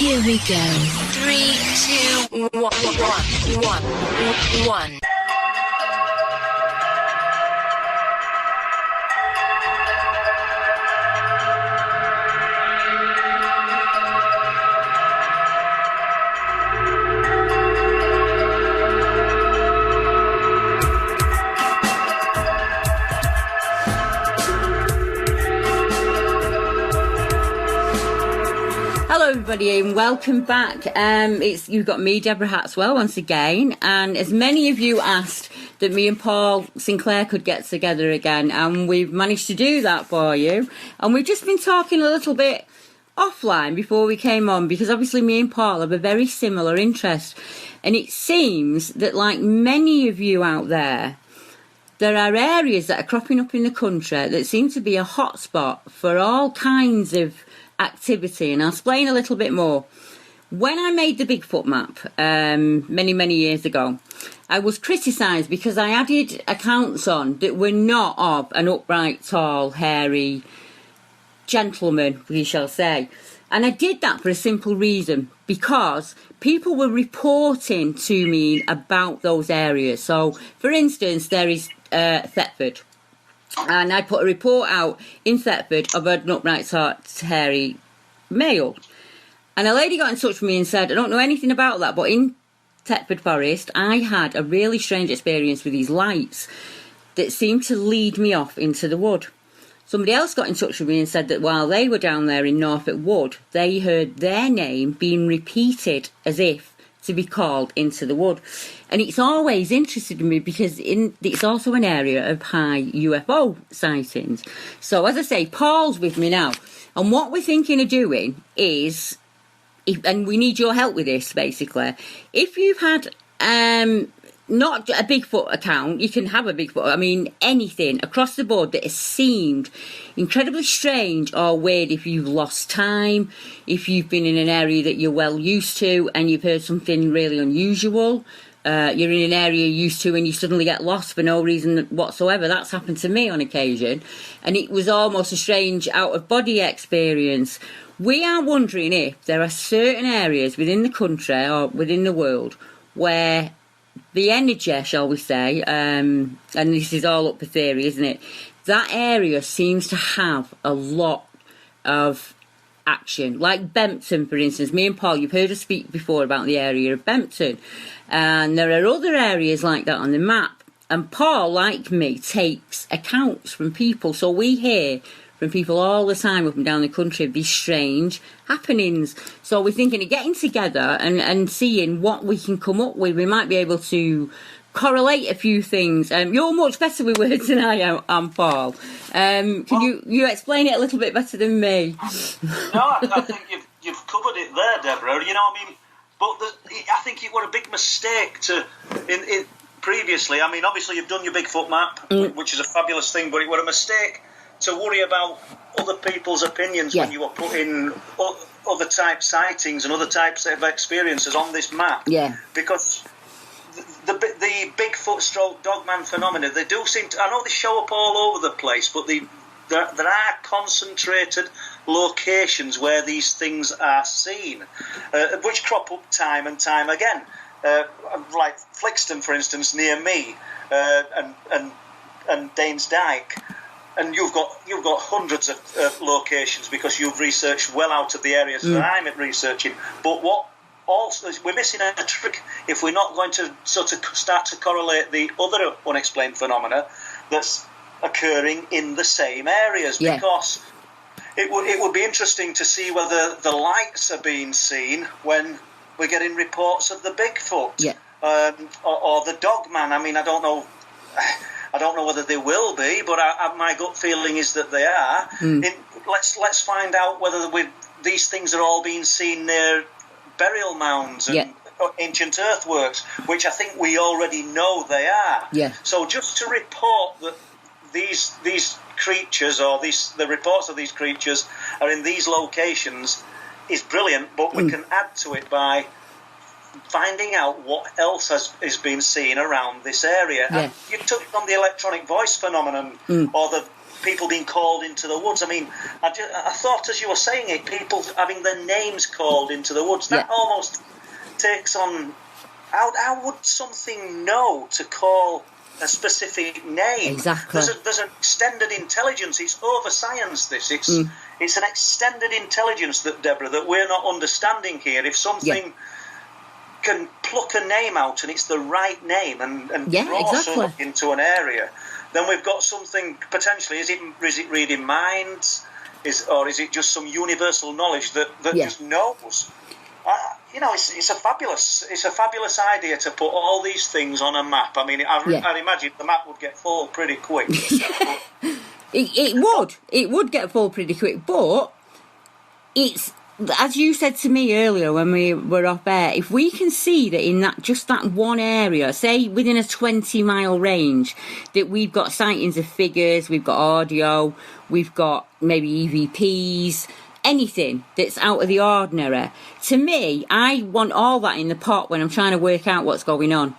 Here we go. 3, 2, 1. Hello everybody and welcome back. You've got me, Deborah Hatswell, once again, and as many of you asked that me and Paul Sinclair could get together again, and we've managed to do that for you. And we've just been talking a little bit offline before we came on, because obviously me and Paul have a very similar interest, and it seems that, like many of you out there are areas that are cropping up in the country that seem to be a hotspot for all kinds of activity, and I'll explain a little bit more. When I made the Bigfoot map many years ago, I was criticised because I added accounts on that were not of an upright, tall, hairy gentleman, we shall say. And I did that for a simple reason, because people were reporting to me about those areas. So, for instance, there is Thetford. And I put a report out in Thetford of an upright, hairy male. And a lady got in touch with me and said, I don't know anything about that, but in Thetford Forest, I had a really strange experience with these lights that seemed to lead me off into the wood. Somebody else got in touch with me and said that while they were down there in Norfolk Wood, they heard their name being repeated as if to be called into the wood. And it's always interested me because it's also an area of high UFO sightings. So as I say, Paul's with me now, and what we're thinking of doing is, and we need your help with this basically, if you've had not a Bigfoot account, you can have a Bigfoot, I mean anything across the board that has seemed incredibly strange or weird, if you've lost time, if you've been in an area that you're well used to and you've heard something really unusual, you're in an area you're used to and you suddenly get lost for no reason whatsoever. That's happened to me on occasion, and it was almost a strange out-of-body experience. We are wondering if there are certain areas within the country or within the world where the energy, shall we say, and this is all up for theory, isn't it? That area seems to have a lot of action. Like Bempton, for instance. Me and Paul, you've heard us speak before about the area of Bempton. And there are other areas like that on the map. And Paul, like me, takes accounts from people. So we hear from people all the time up and down the country of these strange happenings. So we're thinking of getting together and seeing what we can come up with. We might be able to correlate a few things. You're much better with words than I am, Paul. Can you explain it a little bit better than me? No, I think you've covered it there, Deborah. You know what I mean? But I think it was a big mistake in previously. I mean, obviously you've done your Bigfoot map, which is a fabulous thing, but it was a mistake to worry about other people's opinions when you were putting other type sightings and other types of experiences on this map. Yeah. Because the Bigfoot stroke dogman phenomena, they do seem to, I know they show up all over the place, but there are concentrated locations where these things are seen, which crop up time and time again. Like Flixton, for instance, near me, and Danes Dyke. And you've got hundreds of locations because you've researched well out of the areas that I'm researching. But what also is, we're missing a trick if we're not going to sort of start to correlate the other unexplained phenomena that's occurring in the same areas, because it would be interesting to see whether the lights are being seen when we're getting reports of the Bigfoot or the Dogman. I mean, I don't know whether they will be, but my gut feeling is that they are. Let's find out whether these things are all being seen near burial mounds and ancient earthworks, which I think we already know they are. Yeah. So just to report that these creatures, or the reports of these creatures are in these locations, is brilliant, but we can add to it by finding out what else is being seen around this area. And you touched on the electronic voice phenomenon, or people being called into the woods. I mean, I thought as you were saying it, people having their names called into the woods, that almost takes on... How would something know to call a specific name? Exactly. There's an extended intelligence. It's over science, this. It's an extended intelligence, Deborah, that we're not understanding here. If something can pluck a name out and it's the right name and draw someone into an area, then we've got something potentially. Is it reading minds? Or is it just some universal knowledge that just knows? It's a fabulous idea to put all these things on a map. I mean, I'd imagine the map would get full pretty quick. It would get full pretty quick, but it's, as you said to me earlier when we were off air, if we can see that in that one area, say within a 20-mile range, that we've got sightings of figures, we've got audio, we've got maybe EVPs, anything that's out of the ordinary. To me, I want all that in the pot when I'm trying to work out what's going on.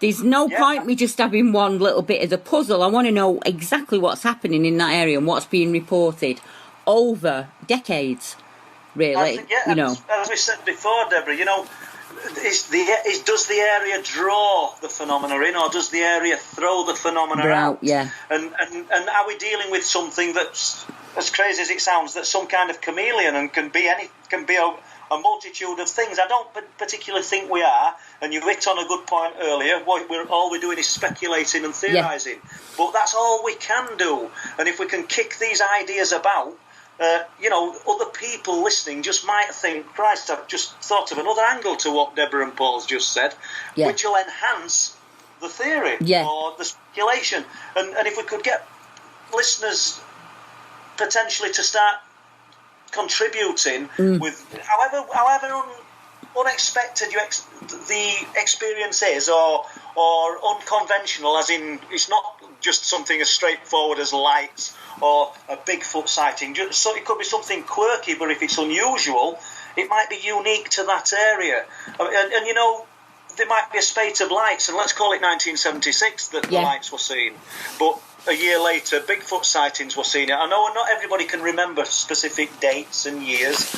There's no point me just having one little bit of the puzzle. I want to know exactly what's happening in that area and what's being reported over decades, really. As we said before, Deborah, does the area draw the phenomena in, or does the area throw the phenomena out? Yeah. And are we dealing with something that's, as crazy as it sounds, that's some kind of chameleon and can be a multitude of things? I don't particularly think we are, and you hit on a good point earlier. All we're doing is speculating and theorising, but that's all we can do. And if we can kick these ideas about, other people listening just might think, Christ, I've just thought of another angle to what Deborah and Paul's just said, which will enhance the theory or the speculation. And if we could get listeners potentially to start contributing with however unexpected the experience is, or unconventional, as in it's not just something as straightforward as lights or a Bigfoot sighting. So it could be something quirky, but if it's unusual, it might be unique to that area. And there might be a spate of lights, and let's call it 1976 that the lights were seen, but a year later, Bigfoot sightings were seen. I know not everybody can remember specific dates and years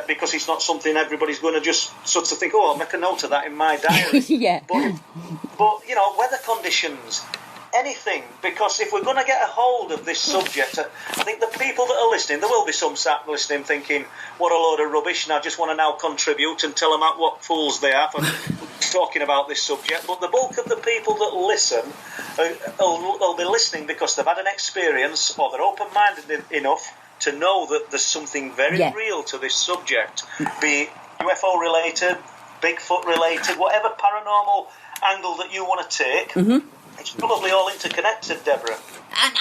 because it's not something everybody's going to just sort of think, oh, I'll make a note of that in my diary. But weather conditions, anything, because if we're going to get a hold of this subject, I think the people that are listening, there will be some sat listening thinking, what a load of rubbish, and I just want to now contribute and tell them what fools they are for talking about this subject. But the bulk of the people that listen will be listening because they've had an experience, or they're open-minded enough to know that there's something very real to this subject, be it UFO related, Bigfoot related, whatever paranormal angle that you want to take. It's probably all interconnected, Deborah.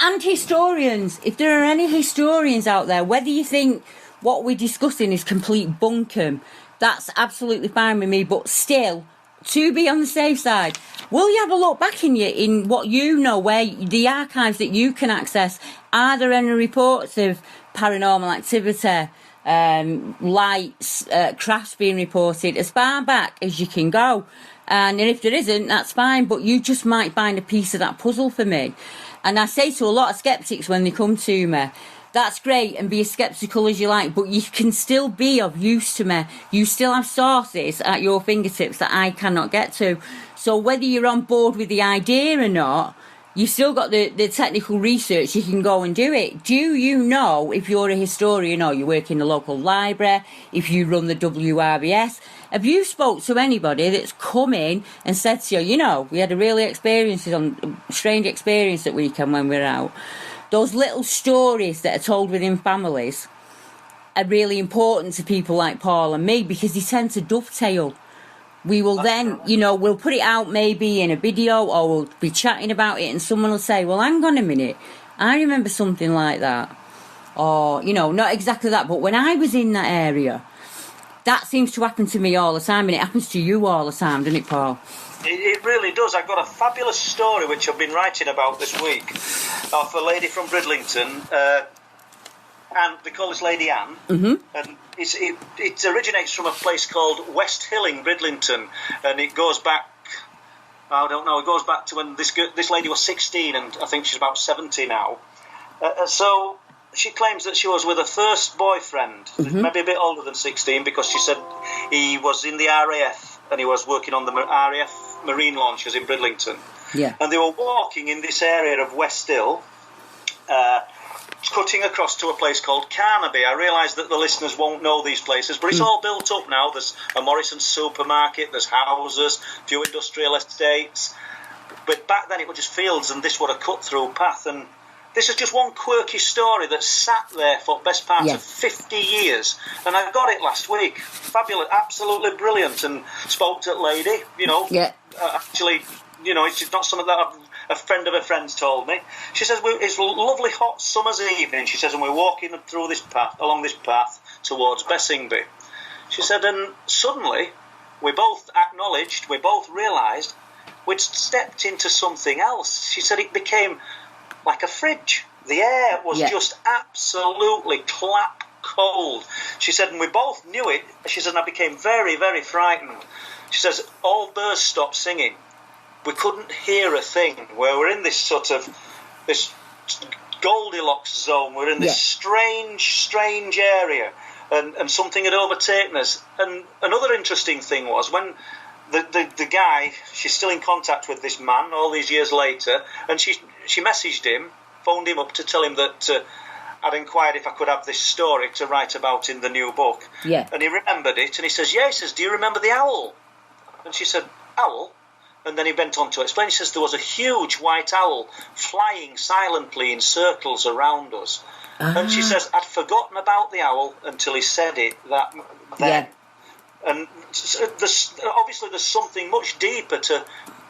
And historians, if there are any historians out there, whether you think what we're discussing is complete bunkum, that's absolutely fine with me, but still, to be on the safe side, will you have a look back in what you know, where the archives that you can access? Are there any reports of paranormal activity, lights, crafts being reported as far back as you can go? And if there isn't, that's fine, but you just might find a piece of that puzzle for me. And I say to a lot of skeptics when they come to me, that's great, and be as sceptical as you like, but you can still be of use to me. You still have sources at your fingertips that I cannot get to. So whether you're on board with the idea or not, you've still got the technical research, you can go and do it. Do you know, if you're a historian or you work in the local library, if you run the WRBS, have you spoke to anybody that's come in and said to you, we had a really strange experience at weekend when we were out? Those little stories that are told within families are really important to people like Paul and me because they tend to dovetail. We will then, we'll put it out maybe in a video, or we'll be chatting about it and someone will say, well, hang on a minute, I remember something like that. Or, not exactly that, but when I was in that area, that seems to happen to me all the time, and it happens to you all the time, doesn't it, Paul? It really does. I've got a fabulous story which I've been writing about this week of a lady from Bridlington, and they call this lady Anne, and it originates from a place called West Hilling, Bridlington, and it goes back, I don't know, it goes back to when this lady was 16, and I think she's about 70 now. So she claims that she was with her first boyfriend, maybe a bit older than 16, because she said he was in the RAF and he was working on the RAF marine launchers in Bridlington. Yeah. And they were walking in this area of West Hill, cutting across to a place called Carnaby. I realise that the listeners won't know these places, but it's all built up now. There's a Morrison's supermarket, there's houses, a few industrial estates. But back then it was just fields, and this was a cut-through path. And this is just one quirky story that sat there for the best part of 50 years. And I got it last week. Fabulous, absolutely brilliant. And spoke to that lady, actually, it's not something that a friend of a friend's told me. She says, it's a lovely hot summer's evening, she says, and we're walking through this path, along this path towards Bessingby. She said, and suddenly we both acknowledged, we both realised we'd stepped into something else. She said it became like a fridge. The air was just absolutely clap cold. She said, and we both knew it. She said, and I became very, very frightened. She says, all birds stopped singing. We couldn't hear a thing. We're in this sort of, this Goldilocks zone. We're in this strange area. And something had overtaken us. And another interesting thing was when the guy, she's still in contact with this man all these years later, and she messaged him, phoned him up to tell him that I'd inquired if I could have this story to write about in the new book. Yeah. And he remembered it, and he says, he says, do you remember the owl? And she said, owl? And then he went on to explain. He says there was a huge white owl flying silently in circles around us. And she says, I'd forgotten about the owl until he said it then. Yeah. And obviously there's something much deeper to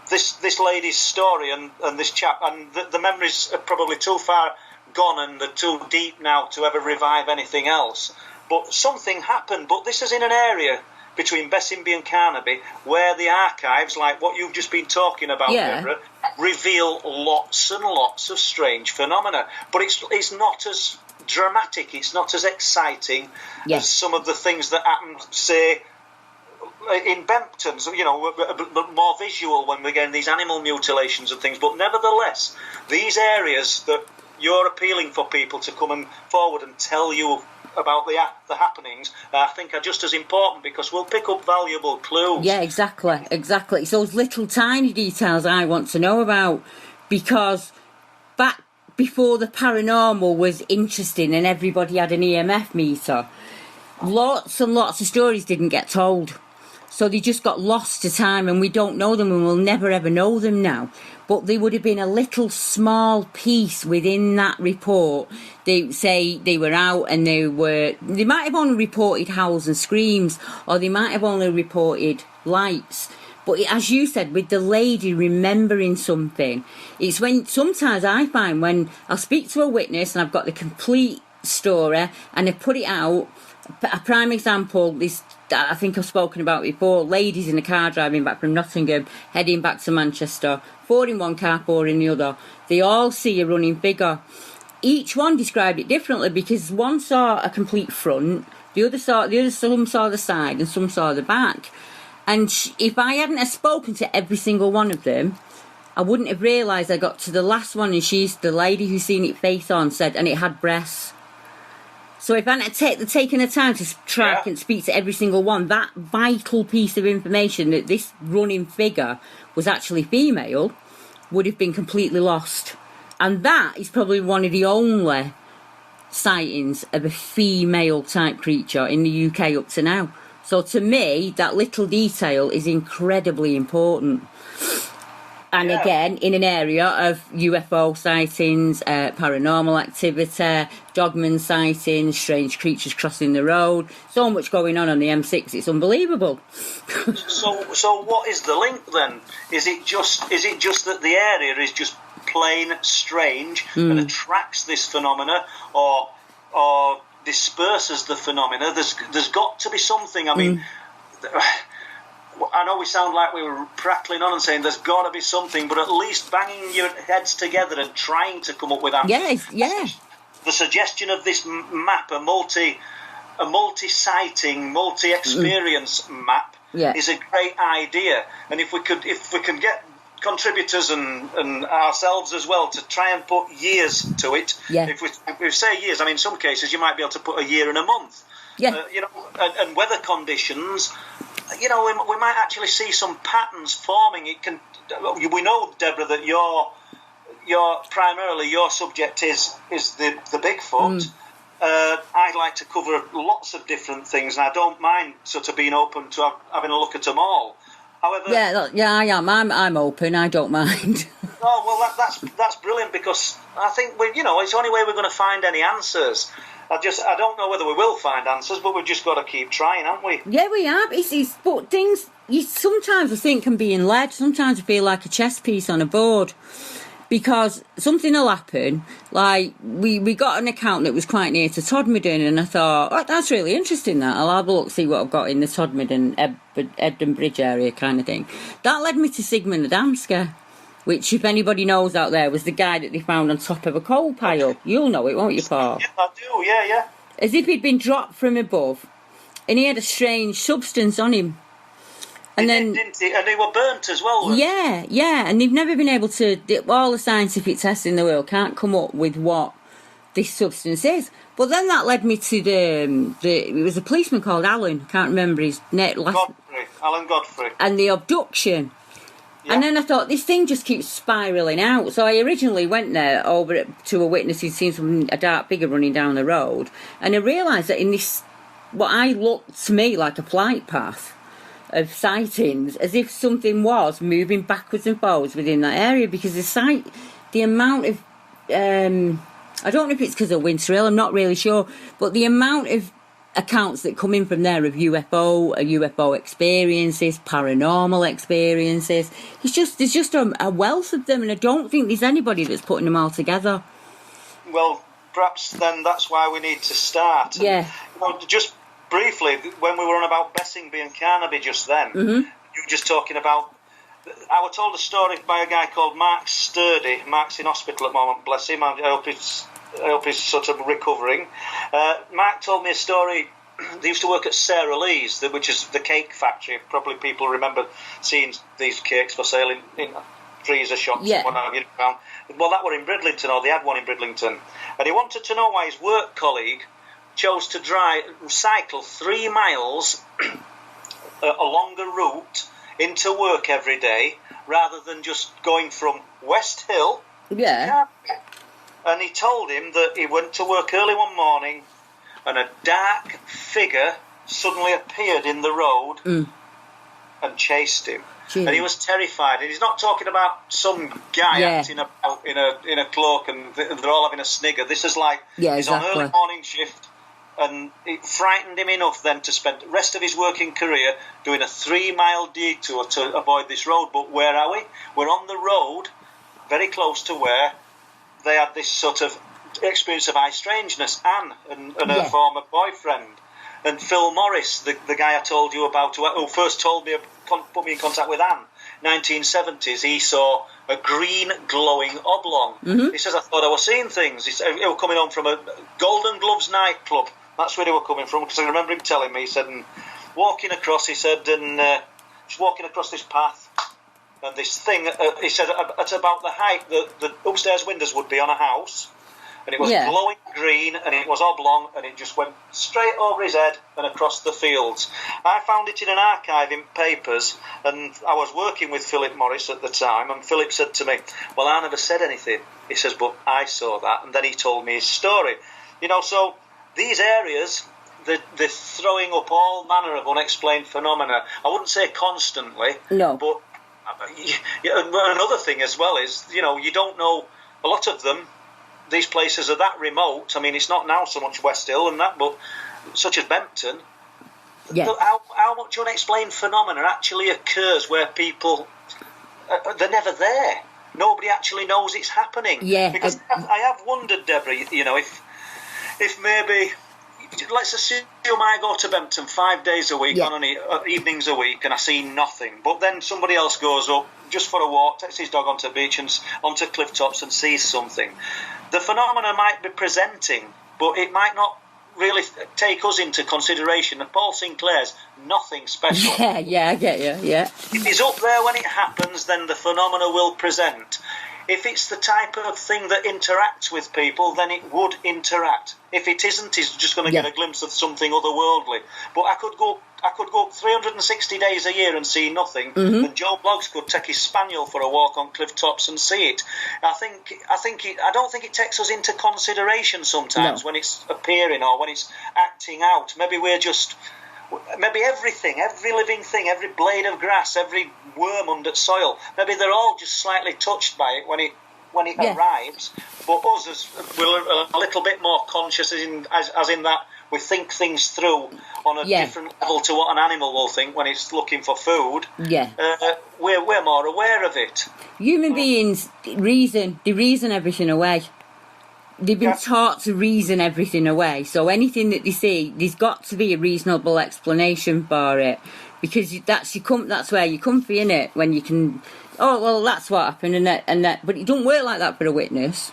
this lady's story and this chap. And the memories are probably too far gone and they're too deep now to ever revive anything else. But something happened. But this is in an area between Bessingby and Carnaby, where the archives, like what you've just been talking about, Deborah, reveal lots and lots of strange phenomena. But it's not as dramatic, it's not as exciting as some of the things that happen, say, in Bempton, more visual when we're getting these animal mutilations and things. But nevertheless, these areas that you're appealing for people to come and forward and tell you about the happenings, I think are just as important, because we'll pick up valuable clues. Yeah, exactly. It's those little tiny details I want to know about, because back before the paranormal was interesting and everybody had an EMF meter, lots and lots of stories didn't get told. So they just got lost to time, and we don't know them, and we'll never ever know them now. But there would have been a little small piece within that report. They say they were out and they might have only reported howls and screams, or they might have only reported lights. But as you said, with the lady remembering something, it's when sometimes I find when I'll speak to a witness and I've got the complete story and I put it out. A prime example is, I think I've spoken about before, ladies in a car driving back from Nottingham, heading back to Manchester, 4 in one car, 4 in the other. They all see a running figure. Each one described it differently, because one saw a complete front, some saw the side, and some saw the back. And if I hadn't have spoken to every single one of them, I wouldn't have realised. I got to the last one, and she's the lady who's seen it face on, said, and it had breasts. So if I hadn't taken the time to track and speak to every single one, that vital piece of information that this running figure was actually female would have been completely lost. And that is probably one of the only sightings of a female type creature in the UK up to now. So to me, that little detail is incredibly important. And again, in an area of UFO sightings, paranormal activity, dogman sightings, strange creatures crossing the road, so much going on the M6, it's unbelievable. So what is the link then? Is it just that the area is just plain strange and attracts this phenomena, or disperses the phenomena? There's got to be something. I mean. I know we sound like we were prattling on and saying there's got to be something, but at least banging your heads together and trying to come up with answers. Yes. The suggestion of this map, a multi-sighting, multi-experience map, is a great idea. And if we can get contributors and ourselves as well to try and put years to it. Yeah. If we say years, I mean, in some cases you might be able to put a year and a month. Yeah. And weather conditions, we might actually see some patterns forming. We know, Deborah, that primarily your subject is the Bigfoot. I like to cover lots of different things, and I don't mind sort of being open to having a look at them all. However, I am. I'm open. I don't mind. Oh well, that's brilliant, because I think it's the only way we're going to find any answers. I don't know whether we will find answers, but we've just got to keep trying, haven't we? Yeah, we have. But things you sometimes I think can be in lead. Sometimes I feel like a chess piece on a board. Because something will happen, like we got an account that was quite near to Todmorden, and I thought, oh, that's really interesting, that. I'll have a look, see what I've got in the Todmorden, Ebden Bridge area kind of thing. That led me to Sigmund Adamski, which, if anybody knows out there, was the guy that they found on top of a coal pile. You'll know it, won't you, Paul? Yeah, I do, yeah. As if he'd been dropped from above, and he had a strange substance on him. And didn't he? And they were burnt as well. Yeah, and they've never been able to. All the scientific tests in the world can't come up with what this substance is. But then that led me to it was a policeman called Alan. I can't remember his name. Alan Godfrey. And the abduction. Yeah. And then I thought, this thing just keeps spiralling out. So I originally went there over to a witness who'd seen a dark figure running down the road, and I realised that in this, what I looked to me like a flight path of sightings, as if something was moving backwards and forwards within that area, because the amount of I don't know if it's because of Winter Hill, I'm not really sure, but the amount of accounts that come in from there of UFO experiences, paranormal experiences, there's just a wealth of them, and I don't think there's anybody that's putting them all together. Well, perhaps then that's why we need to start. Yeah. Just briefly, when we were on about Bessingby and Carnaby just then, you were just talking about, I was told a story by a guy called Mark Sturdy. Mark's in hospital at the moment, bless him. I hope he's sort of recovering. Mark told me a story. They used to work at Sarah Lee's, which is the cake factory. Probably people remember seeing these cakes for sale in freezer shops. Yeah. Well, that were in Bridlington, or they had one in Bridlington. And he wanted to know why his work colleague chose to cycle 3 miles along a route into work every day, rather than just going from West Hill to Carnaby. And he told him that he went to work early one morning and a dark figure suddenly appeared in the road and chased him. And he was terrified. And he's not talking about some guy acting about in a cloak and they're all having a snigger. This is like he's on early morning shift, and it frightened him enough then to spend the rest of his working career doing a 3-mile detour to avoid this road. But where are we? We're on the road, very close to where they had this sort of experience of high strangeness, Anne and her former boyfriend. And Phil Morris, the guy I told you about, who first put me in contact with Anne, 1970s, he saw a green glowing oblong. He says, I thought I was seeing things. He said, they were coming home from a Golden Gloves nightclub. That's where they were coming from, because I remember him telling me, he said, and walking across, he said, and just walking across this path, and this thing, he said, at about the height that the upstairs windows would be on a house, and it was glowing green, and it was oblong, and it just went straight over his head and across the fields. I found it in an archive in papers, and I was working with Philip Morris at the time, and Philip said to me, well, I never said anything. He says, but I saw that, and then he told me his story. So these areas, they're throwing up all manner of unexplained phenomena. I wouldn't say constantly, but another thing as well is, you don't know, a lot of them, these places are that remote. I mean, it's not now so much West Hill and that, but such as Bempton, how much unexplained phenomena actually occurs where people, they're never there. Nobody actually knows it's happening. Yeah. Because I have wondered, Deborah, if maybe, let's assume I go to Bempton 5 days a week, on evenings a week, and I see nothing. But then somebody else goes up just for a walk, takes his dog onto the beach and onto cliff tops and sees something. The phenomena might be presenting, but it might not really take us into consideration. And Paul Sinclair's nothing special. Yeah, I get you, yeah. If he's up there when it happens, then the phenomena will present. If it's the type of thing that interacts with people, then it would interact. If it isn't, he's just going to get a glimpse of something otherworldly. But I could go 360 days a year and see nothing, and Joe Bloggs could take his spaniel for a walk on cliff tops and see it. I don't think it takes us into consideration sometimes when it's appearing or when it's acting out. Maybe everything, every living thing, every blade of grass, every worm under soil, maybe they're all just slightly touched by it when it arrives. But us, we're a little bit more conscious, as in that we think things through on a different level to what an animal will think when it's looking for food. Yeah, we're more aware of it. Human beings reason everything away. They've been taught to reason everything away. So anything that they see, there's got to be a reasonable explanation for it, because that's where you're comfy, innit? When you can, oh well, that's what happened, and that. But it don't work like that for a witness.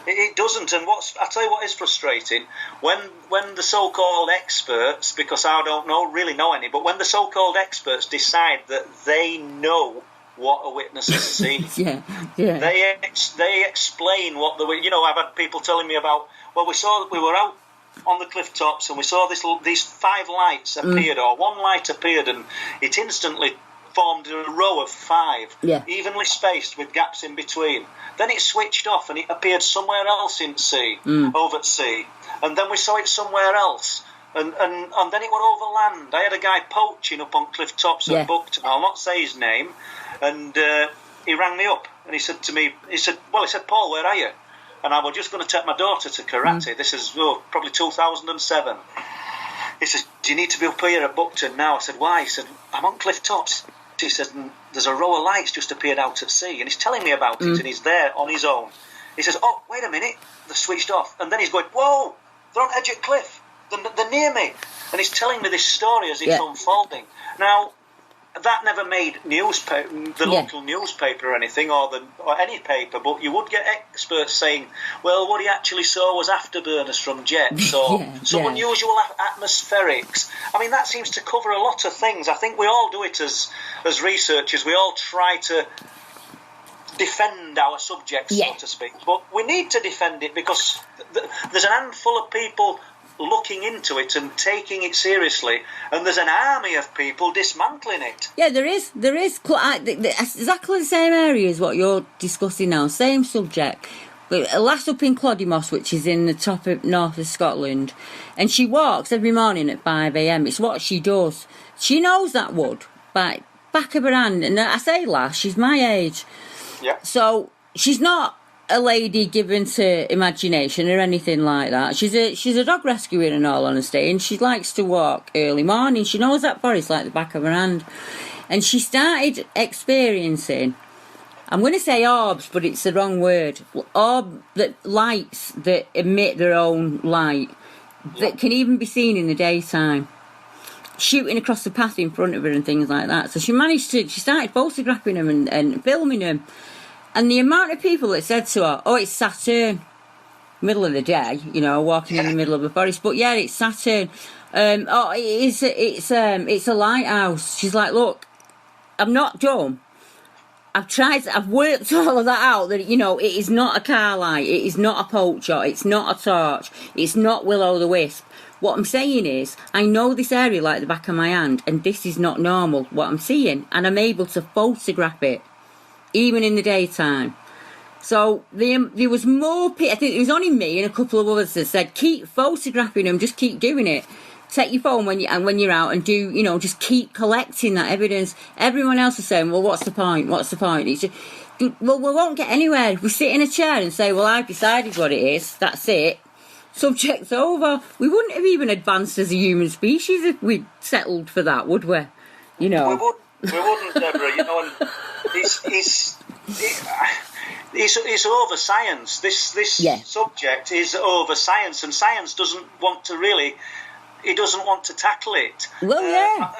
It doesn't. And I'll tell you what is frustrating, when the so-called experts, because I don't really know any, but when the so-called experts decide that they know what a witness has seen. They explain what I've had people telling me about. Well, we were out on the cliff tops and we saw these 5 lights appeared, or one light appeared, and it instantly formed a row of 5, evenly spaced with gaps in between. Then it switched off and it appeared somewhere else in sea, over at sea, and then we saw it somewhere else. And then it went over land. I had a guy poaching up on cliff tops at Bempton. I'll not say his name. And he rang me up and he said to me, Paul, where are you? And I was just going to take my daughter to karate. This is probably 2007. He said, do you need to be up here at Bempton now? I said, why? He said, I'm on cliff tops. He said, there's a row of lights just appeared out at sea. And he's telling me about it, and he's there on his own. He says, oh, wait a minute, they're switched off. And then he's going, whoa, they're on edge of cliff. They're near me. And he's telling me this story as it's unfolding. Now, that never made the local newspaper or anything, or any paper, but you would get experts saying, well, what he actually saw was afterburners from jets, or some unusual atmospherics. I mean, that seems to cover a lot of things. I think we all do it as researchers. We all try to defend our subject, so to speak. But we need to defend it because there's an handful of people looking into it and taking it seriously, and there's an army of people dismantling it. Yeah, there is exactly the same area as what you're discussing now, same subject. A lass up in Clodymos, which is in the top of north of Scotland, and she walks every morning at 5 a.m. It's what she does. She knows that wood by back of her hand, and I say lass, she's my age. Yeah. So she's not a lady given to imagination or anything like that. She's a dog rescuer, in all honesty, and she likes to walk early morning. She knows that forest like the back of her hand, and she started experiencing, I'm going to say orbs, but it's the wrong word, lights that emit their own light that can even be seen in the daytime, shooting across the path in front of her and things like that. So she started photographing them and filming them. And the amount of people that said to her, oh, it's Saturn, middle of the day, walking in the middle of the forest, but yeah, it's Saturn. It's a lighthouse. She's like, look, I'm not dumb. I've worked all of that out, that, it is not a car light, it is not a poacher, it's not a torch, it's not will-o'-the-wisp. What I'm saying is, I know this area like the back of my hand, and this is not normal, what I'm seeing, and I'm able to photograph it, even in the daytime. So there was more people. I think it was only me and a couple of others that said, keep photographing them, just keep doing it. Take your phone when you're out and do, just keep collecting that evidence. Everyone else is saying, well, what's the point? What's the point? It's just, well, we won't get anywhere. We sit in a chair and say, well, I've decided what it is. That's it. Subject's over. We wouldn't have even advanced as a human species if we'd settled for that, would we? We wouldn't, Deborah. And it's over science. This subject is over science, and science doesn't want to really he doesn't want to tackle it. Well, yeah.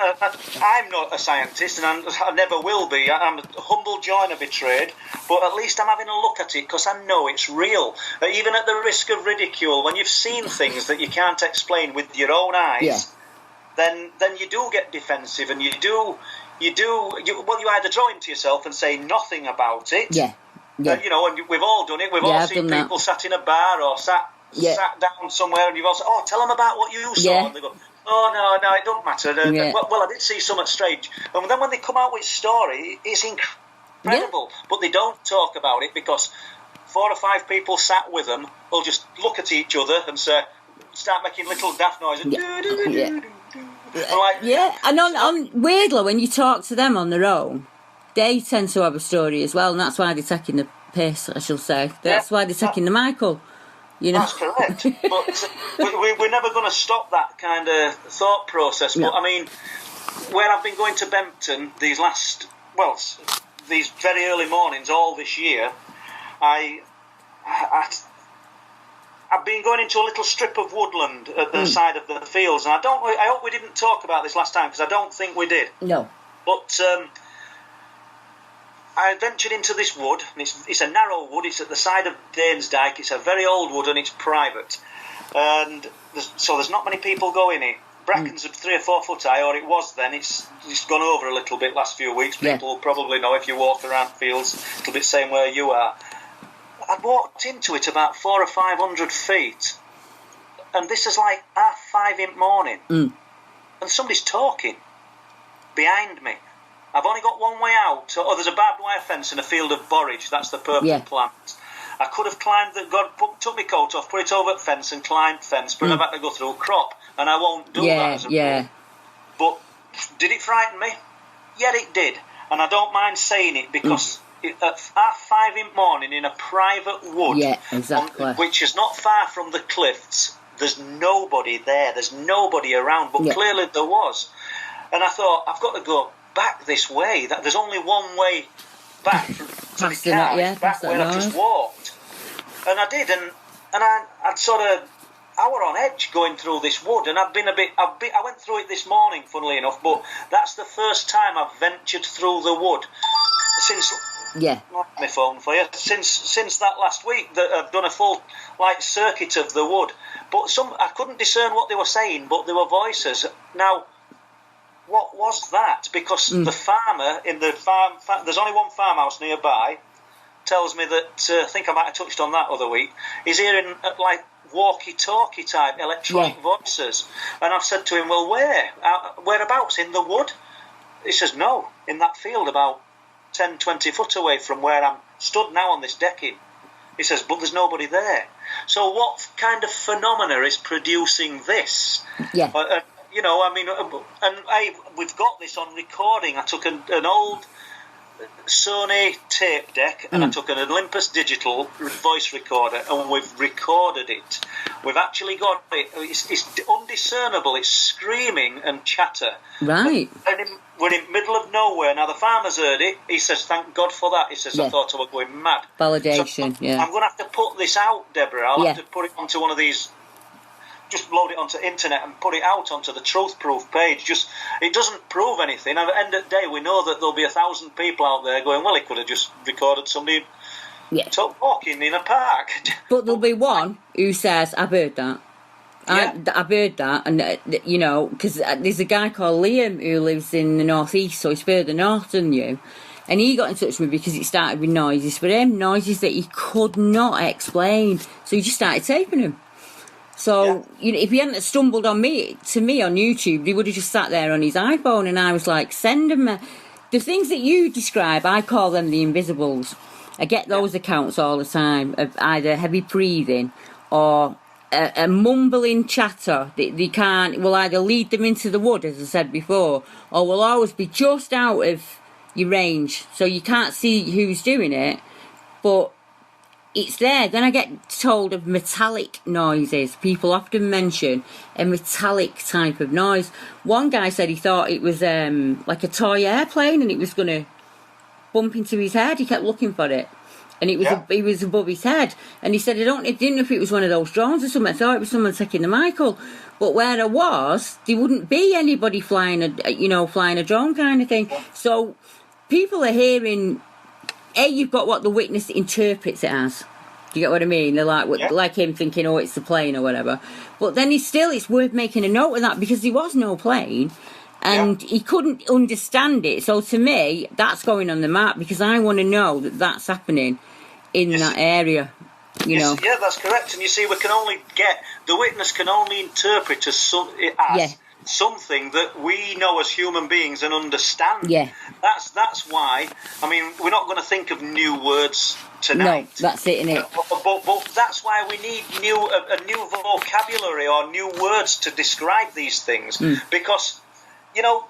I'm not a scientist, and I never will be. I'm a humble joiner betrayed, but at least I'm having a look at it because I know it's real. Even at the risk of ridicule, when you've seen things that you can't explain with your own eyes, then you do get defensive, and you either draw into yourself and say nothing about it. Yeah. You know, and we've all done it. We've all seen people sat in a bar or sat down somewhere, and you've all said, "Oh, tell them about what you saw." And they go, "Oh, no, it don't matter." Well, I did see something strange. And then when they come out with story, it's incredible. But they don't talk about it because 4 or 5 people sat with them will just look at each other and start making little daft noises. And weirdly, when you talk to them on their own, they tend to have a story as well, and that's why they're taking the piss, I shall say. That's why they're taking the Michael. You know? That's correct. But we're never going to stop that kind of thought process. No. But, I mean, where I've been going to Bempton these very early mornings all this year, I've been going into a little strip of woodland at the side of the fields, and I hope we didn't talk about this last time, because I don't think we did. No. But I ventured into this wood, and it's a narrow wood. It's at the side of Danesdyke. It's a very old wood, and it's private. And so there's not many people go in it. Brackens are 3 or 4 foot high, or it was then. It's gone over a little bit last few weeks. People will probably know if you walk around fields. It'll be the same where you are. I'd walked into it about 400 or 500 feet, and this is like 5:30 in the morning, and somebody's talking behind me. I've only got one way out. There's a barbed wire fence and a field of borage. That's the purple plant. I could have climbed took my coat off, put it over the fence and climbed fence, but I've had to go through a crop, and I won't do that as a rule. But did it frighten me? Yeah, it did. And I don't mind saying it because at 5:30 in the morning in a private wood, which is not far from the cliffs, there's nobody there. There's nobody around, but clearly there was. And I thought, I've got to go back this way. There's only one way back to the car, back where I just walked. And I did, and I'd sort of, I were on edge going through this wood, and I went through it this morning, funnily enough, but that's the first time I've ventured through the wood since, my phone for you, since that last week that I've done a full circuit of the wood. But I couldn't discern what they were saying, but there were voices. Now, what was that? Because the farmer in the farm, there's only one farmhouse nearby, tells me that, I think I might have touched on that other week, he's hearing walkie-talkie type electronic voices. And I've said to him, well, whereabouts, in the wood? He says, no, in that field about 10, 20 foot away from where I'm stood now on this decking. He says, but there's nobody there. So what kind of phenomena is producing this? You know, I mean, and we've got this on recording. I took an old Sony tape deck and I took an Olympus digital voice recorder, and we've recorded it. We've actually got it. It's undiscernible. It's screaming and chatter. Right. And we're in the middle of nowhere. Now, the farmer's heard it. He says, thank God for that. He says, I thought I was going mad. Validation, so I'm going to have to put this out, Deborah. I'll have to put it onto one of these, just load it onto internet and put it out onto the Truth Proof page. It doesn't prove anything. At the end of the day, we know that there'll be 1,000 people out there going, well, he could have just recorded somebody walking in a park. But there'll be one who says, I've heard that. I've heard that, and you know, because there's a guy called Liam who lives in the northeast, so he's further north than you, and he got in touch with me because it started with noises for him, noises that he could not explain, so he just started taping them. So you know, if he hadn't stumbled on me on YouTube, he would have just sat there on his iPhone, and I was like, send him the things that you describe. I call them the invisibles. I get those accounts all the time of either heavy breathing or a mumbling chatter. They will either lead them into the wood, as I said before, or will always be just out of your range, so you can't see who's doing it, but it's there. Then I get told of metallic noises. People often mention a metallic type of noise. One guy said he thought it was like a toy airplane and it was going to bump into his head. He kept looking for it. and it was above his head. And he said, I didn't know if it was one of those drones or something. I thought it was someone taking the Michael. But where I was, there wouldn't be anybody flying a drone kind of thing. So people are hearing, you've got what the witness interprets it as. Do you get what I mean? They're like him thinking, oh, it's the plane or whatever. But then it's worth making a note of that, because there was no plane and he couldn't understand it. So to me, that's going on the map, because I want to know that that's happening in that area. You know. Yeah, that's correct. And you see, the witness can only interpret as something that we know as human beings and understand. Yeah. That's why. I mean, we're not going to think of new words tonight. No, that's it, isn't it? But that's why we need a new vocabulary or new words to describe these things. Because, you know,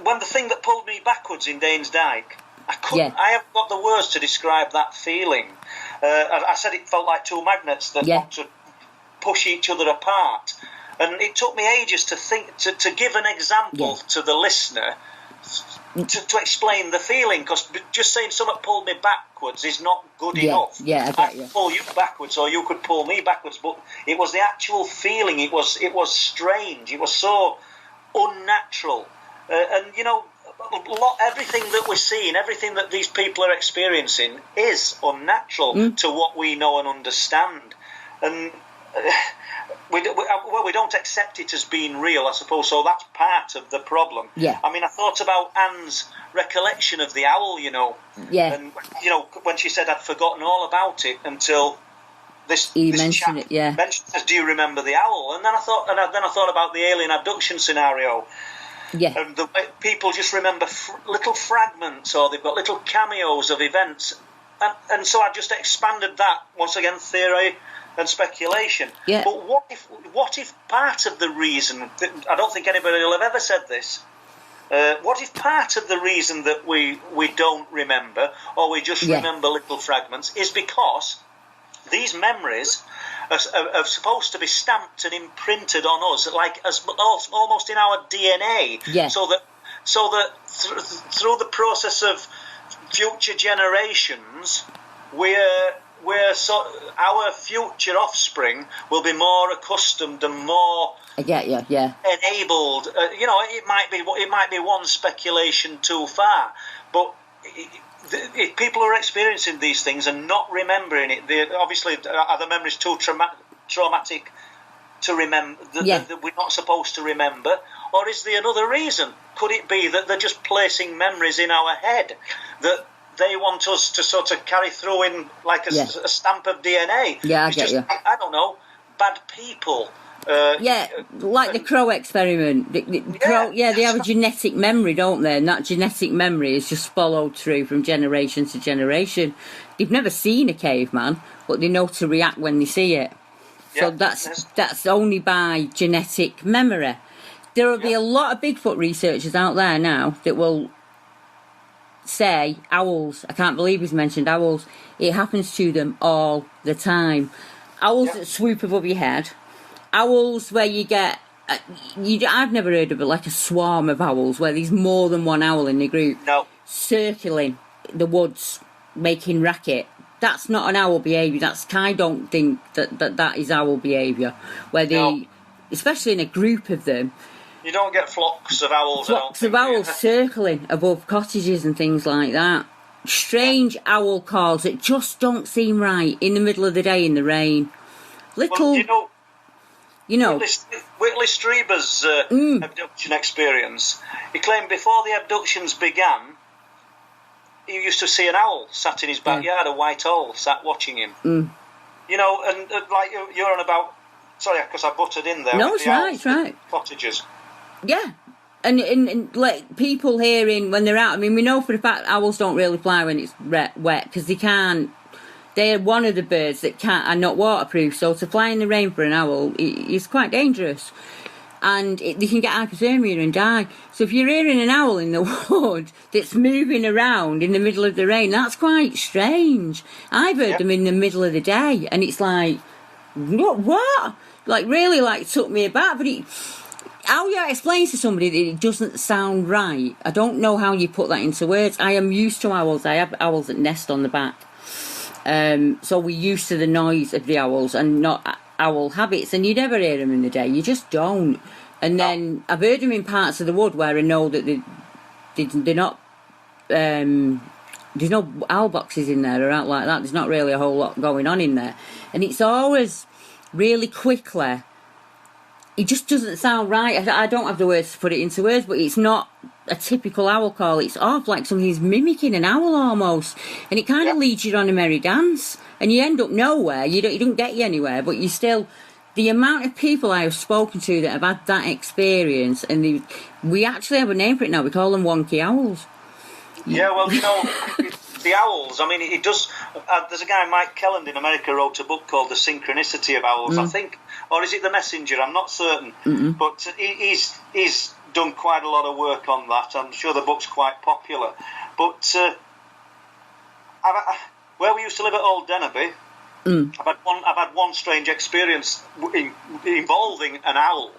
when the thing that pulled me backwards in Danes Dyke, I haven't got the words to describe that feeling. I said it felt like two magnets that want to push each other apart. And it took me ages to think, to give an example to the listener to explain the feeling, because just saying something pulled me backwards is not good enough. Yeah, I get you. I could pull you backwards, or you could pull me backwards, but it was the actual feeling. It was strange. It was so unnatural. And, you know, everything that we're seeing, everything that these people are experiencing is unnatural to what we know and understand. And we don't accept it as being real, I suppose, so that's part of the problem. Yeah. I mean, I thought about Anne's recollection of the owl, you know. Yeah. And, you know, when she said I'd forgotten all about it until this mentioned it, mentioned, do you remember the owl? And then I thought about the alien abduction scenario. Yeah. And the way people just remember little fragments, or they've got little cameos of events. And so I just expanded that, once again, theory and speculation. Yeah. But what if part of the reason, I don't think anybody will have ever said this, what if part of the reason that we don't remember, or we just remember little fragments, is because these memories are supposed to be stamped and imprinted on us, like as almost in our DNA, so that through the process of future generations, our future offspring will be more accustomed and more enabled. You know, it might be one speculation too far, but if people are experiencing these things and not remembering it, obviously are the memories too traumatic to remember that we're not supposed to remember, or is there another reason? Could it be that they're just placing memories in our head that they want us to sort of carry through in like a stamp of DNA? Yeah, I get you. I don't know, bad people. Like the crow experiment. They have a genetic memory, don't they? And that genetic memory is just followed through from generation to generation. They've never seen a caveman, but they know to react when they see it. So that's only by genetic memory. There will be a lot of Bigfoot researchers out there now that will say owls. I can't believe he's mentioned owls. It happens to them all the time. Owls that swoop above your head. Owls where you get... I've never heard of it, like a swarm of owls where there's more than one owl in the group. No. Circling the woods, making racket. That's not an owl behaviour. I don't think that is owl behaviour. Where they, especially in a group of them... You don't get flocks of owls. Flocks of owls circling above cottages and things like that. Strange owl calls that just don't seem right in the middle of the day in the rain. Little... Well, you know, Whitley Strieber's abduction experience, he claimed before the abductions began, he used to see an owl sat in his backyard, a white owl sat watching him. You know, and like you're on about, sorry, because I butted in there. No, it's right. Cottages. Yeah. And like people hearing when they're out, I mean, we know for a fact owls don't really fly when it's wet because they can't. They're one of the birds that are not waterproof, so to fly in the rain for an owl is quite dangerous. And they can get hypothermia and die. So if you're hearing an owl in the wood that's moving around in the middle of the rain, that's quite strange. I've heard them in the middle of the day, and it's like, what? Like, really, like, took me aback. But how you explain to somebody that it doesn't sound right, I don't know how you put that into words. I am used to owls. I have owls that nest on the back. So we're used to the noise of the owls and not owl habits, and you never hear them in the day. You just don't. And then I've heard them in parts of the wood where I know that they're not. There's no owl boxes in there or out like that. There's not really a whole lot going on in there, and it's always really quickly. It just doesn't sound right. I don't have the words to put it into words, but it's not a typical owl call. It's off like somebody's mimicking an owl almost, and it kind of leads you on a merry dance, and you end up nowhere. You don't get you anywhere, but you still. The amount of people I have spoken to that have had that experience, and we actually have a name for it now. We call them wonky owls. Yeah, well, the owls. I mean, it does. There's a guy, Mike Kelland, in America, wrote a book called The Synchronicity of Owls, I think. Or is it The Messenger? I'm not certain. But he's done quite a lot of work on that. I'm sure the book's quite popular. But where we used to live at Old Dennerby, I've had one strange experience involving an owl.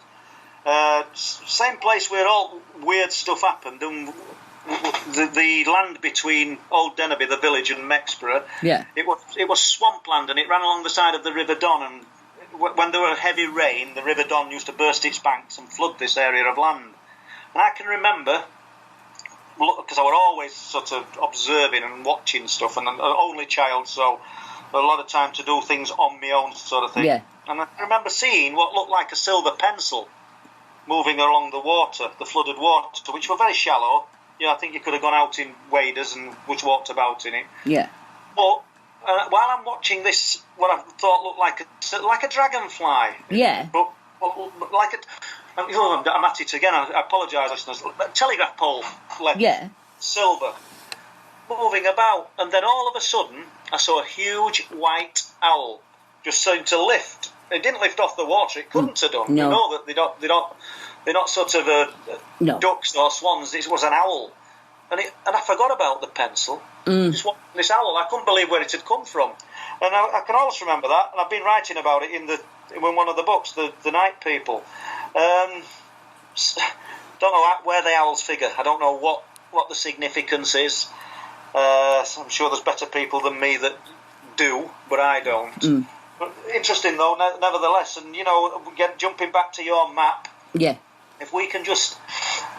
Same place where all weird stuff happened. And the land between Old Dennerby, the village, and Mexborough, it was swampland, and it ran along the side of the River Don, and when there were heavy rain, the River Don used to burst its banks and flood this area of land. And I can remember, because I was always sort of observing and watching stuff, and I'm an only child, so a lot of time to do things on my own sort of thing. Yeah. And I remember seeing what looked like a silver pencil moving along the water, the flooded water, which were very shallow. Yeah, I think you could have gone out in waders and was walked about in it. Yeah. But while I'm watching this, what I thought looked like a dragonfly. Yeah. But like I'm at it again. I apologise, listeners. A telegraph pole length. Yeah. Silver. Moving about, and then all of a sudden, I saw a huge white owl just starting to lift. It didn't lift off the water. It couldn't have done. No. You know that they're not sort of ducks or swans. It was an owl. And I forgot about the pencil. This owl, I couldn't believe where it had come from. And I can always remember that, and I've been writing about it in one of the books, The Night People. Don't know where the owls figure. I don't know what the significance is. I'm sure there's better people than me that do, but I don't. But interesting, though, nevertheless. And, jumping back to your map, if we can just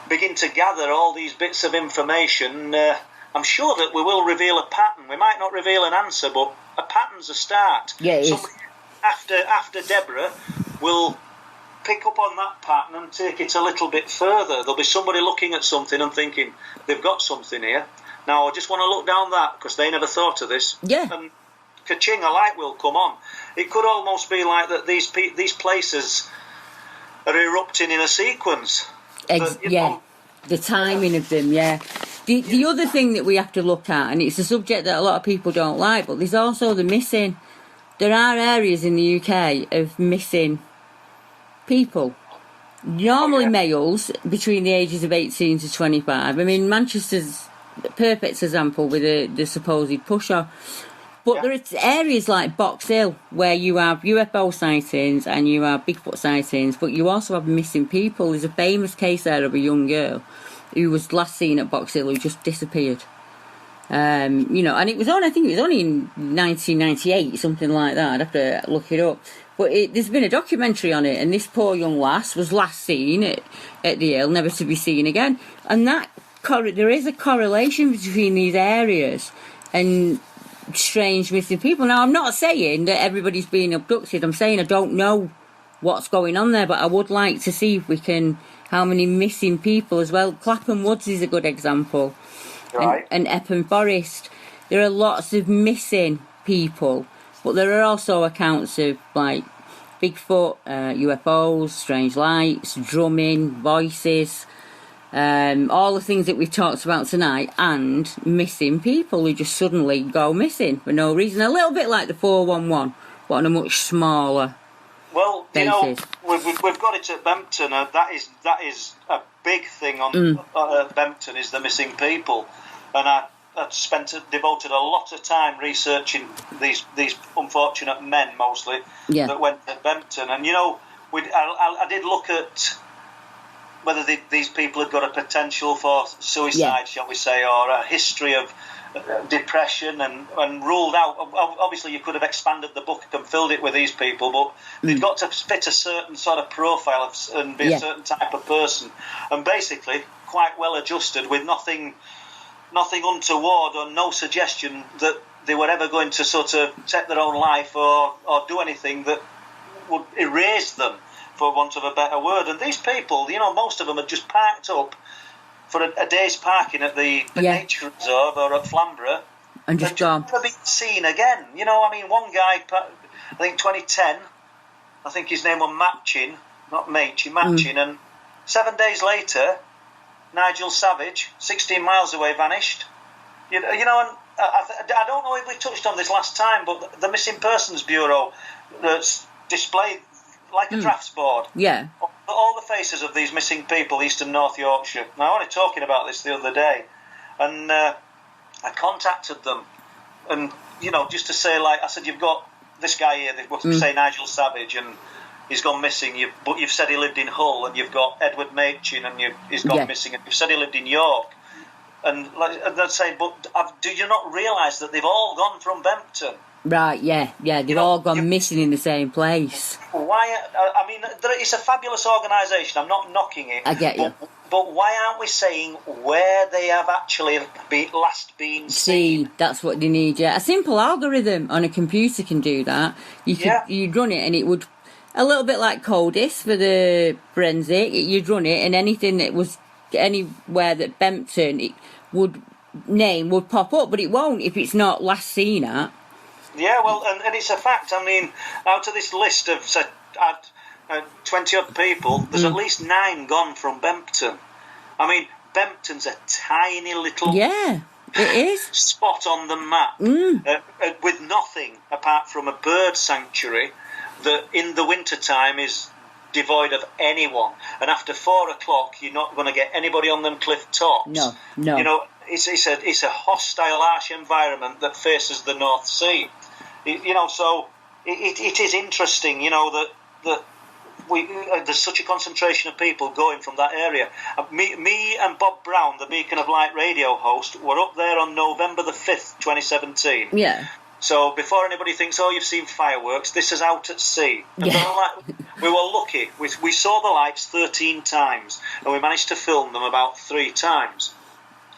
begin to gather all these bits of information, I'm sure that we will reveal a pattern. We might not reveal an answer, but a pattern's a start. Yeah, it is. After Deborah will pick up on that pattern and take it a little bit further. There'll be somebody looking at something and thinking, they've got something here. Now, I just want to look down that, because they never thought of this. Yeah. And ka-ching, a light will come on. It could almost be like that these places are erupting in a sequence. The timing of them, The other thing that we have to look at, and it's a subject that a lot of people don't like, but there's also the missing. There are areas in the UK of missing people. Normally males between the ages of 18 to 25. I mean, Manchester's a perfect example with the supposed pusher. But there are areas like Box Hill where you have UFO sightings and you have Bigfoot sightings, but you also have missing people. There's a famous case there of a young girl who was last seen at Box Hill who just disappeared. And it was I think it was only in 1998, something like that. I'd have to look it up. But there's been a documentary on it, and this poor young lass was last seen at the Hill, never to be seen again. And there is a correlation between these areas and strange missing people. Now, I'm not saying that everybody's being abducted. I'm saying I don't know what's going on there, but I would like to see if we can, how many missing people as well. Clapham Woods is a good example. Right. And Epping Forest. There are lots of missing people, but there are also accounts of like Bigfoot, UFOs, strange lights, drumming, voices, all the things that we've talked about tonight, and missing people who just suddenly go missing for no reason. A little bit like the 411, but on a much smaller basis. We've got it at Bempton. That is a big thing on Bempton, is the missing people. And I devoted a lot of time researching these unfortunate men, mostly, that went to Bempton. And, I did look at whether these people have got a potential for suicide, Yeah. shall we say, or a history of depression and ruled out. Obviously, you could have expanded the book and filled it with these people, but they've got to fit a certain sort of profile and be Yeah. a certain type of person, and basically quite well adjusted with nothing untoward or no suggestion that they were ever going to sort of take their own life or do anything that would erase them, for want of a better word. And these people, most of them had just parked up for a day's parking at the Yeah. nature reserve or at Flamborough And just gone. never been seen again. One guy, I think 2010, I think his name was Matchin, not Machin, Matchin, and 7 days later, Nigel Savage, 16 miles away, vanished. And I don't know if we touched on this last time, but the Missing Persons Bureau that's displayed like a drafts board. Yeah. All the faces of these missing people, East and North Yorkshire. Now, I was only talking about this the other day, and I contacted them, and just to say, like I said, you've got this guy here, say Nigel Savage, and he's gone missing. But you've said he lived in Hull, and you've got Edward Machin, and he's gone missing, and you've said he lived in York. And they're saying, but do you not realise that they've all gone from Bempton? Right, yeah, they've all gone missing in the same place. Why? I mean, it's a fabulous organisation. I'm not knocking it. I get you. But why aren't we saying where they have actually last been seen? See, that's what they need, yeah. A simple algorithm on a computer can do that. You'd run it and it would, a little bit like Codis for the forensic, you'd run it and anything that was anywhere that Bempton would pop up, but it won't if it's not last seen at. Yeah, well, and it's a fact. I mean, out of this list of 20-odd people, there's at least 9 gone from Bempton. I mean, Bempton's a tiny little it is spot on the map with nothing apart from a bird sanctuary that in the wintertime is devoid of anyone. And after 4 o'clock, you're not going to get anybody on them cliff tops. No. It's a hostile, harsh environment that faces the North Sea. So it is interesting, that there's such a concentration of people going from that area. Me and Bob Brown, the Beacon of Light radio host, were up there on November the 5th, 2017. Yeah. So before anybody thinks, you've seen fireworks, this is out at sea. And we were lucky. We saw the lights 13 times, and we managed to film them about 3 times.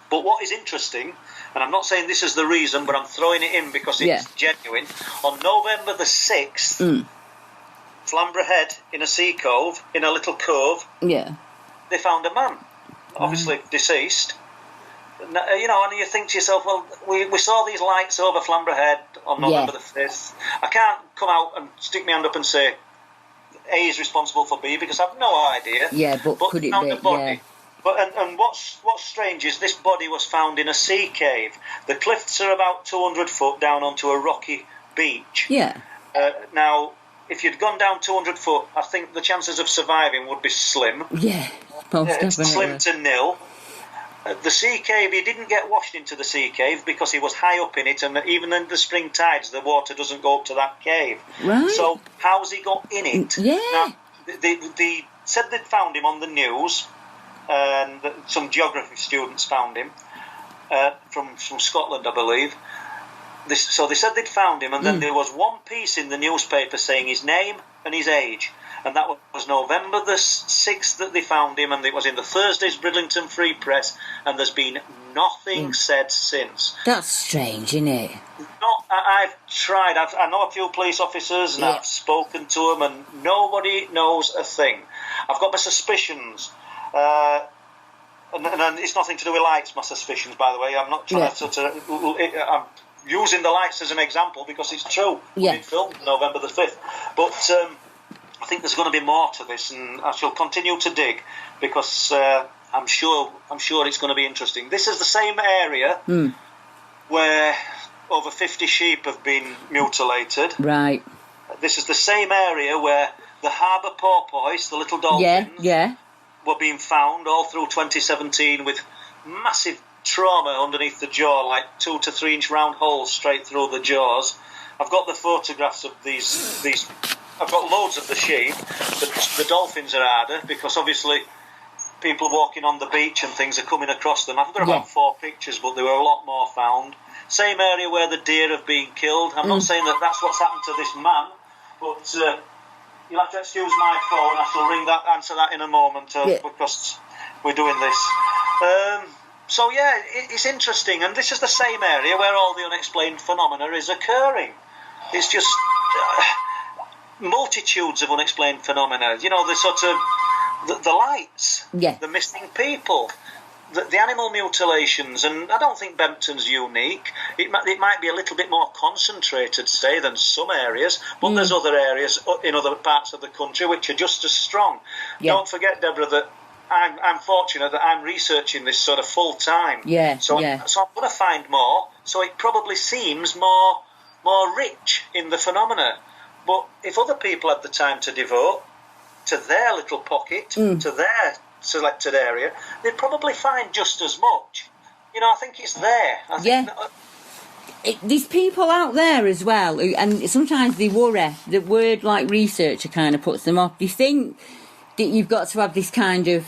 But what is interesting, and I'm not saying this is the reason, but I'm throwing it in because it's genuine. On November the 6th, Flamborough Head, in a sea cove, in a little cove, they found a man, obviously deceased. And you think to yourself, well, we saw these lights over Flamborough Head on November the 5th. I can't come out and stick my hand up and say A is responsible for B because I've no idea. Yeah, but could it found be? a body. Yeah. But and what's strange is this body was found in a sea cave. The cliffs are about 200 foot down onto a rocky beach. Yeah. Now, if you'd gone down 200 foot, I think the chances of surviving would be slim. Yeah, most definitely. Slim to nil. The sea cave, he didn't get washed into the sea cave because he was high up in it, and even in the spring tides, the water doesn't go up to that cave. Right. So how's he got in it? Yeah. Now, they said they'd found him on the news, and some geography students found him from Scotland, I believe. So they said they'd found him, and then there was one piece in the newspaper saying his name and his age. And that was November the 6th that they found him, and it was in the Thursday's Bridlington Free Press, and there's been nothing said since. That's strange, isn't it? I've tried. I know a few police officers, and I've spoken to them, and nobody knows a thing. I've got my suspicions. And it's nothing to do with lights, my suspicions, by the way. I'm not trying to... I'm using the lights as an example because it's true. Yeah. It filmed November the 5th. But... I think there's going to be more to this, and I shall continue to dig because I'm sure it's going to be interesting. This is the same area where over 50 sheep have been mutilated. Right. This is the same area where the harbour porpoise, the little dolphins, were being found all through 2017 with massive trauma underneath the jaw, like 2 to 3 inch round holes straight through the jaws. I've got the photographs of these. I've got loads of the sheep. The dolphins are harder because obviously people walking on the beach and things are coming across them. I've got Yeah. about 4 pictures, but there were a lot more found. Same area where the deer have been killed. I'm not saying that that's what's happened to this man, but you'll have to excuse my phone. I shall answer that in a moment because we're doing this. So yeah, it's interesting, and this is the same area where all the unexplained phenomena is occurring. It's just multitudes of unexplained phenomena. You know, the sort of the lights, the missing people, the animal mutilations, and I don't think Bempton's unique. It might be a little bit more concentrated, say, than some areas, but there's other areas in other parts of the country which are just as strong. Yeah. Don't forget, Deborah, that I'm fortunate that I'm researching this sort of full time. So I'm going to find more. So it probably seems more rich in the phenomena. But if other people had the time to devote to their little pocket, to their selected area, they'd probably find just as much. You know, I think it's there. I think there's people out there as well, and sometimes they worry. The word like researcher kind of puts them off. They think that you've got to have this kind of...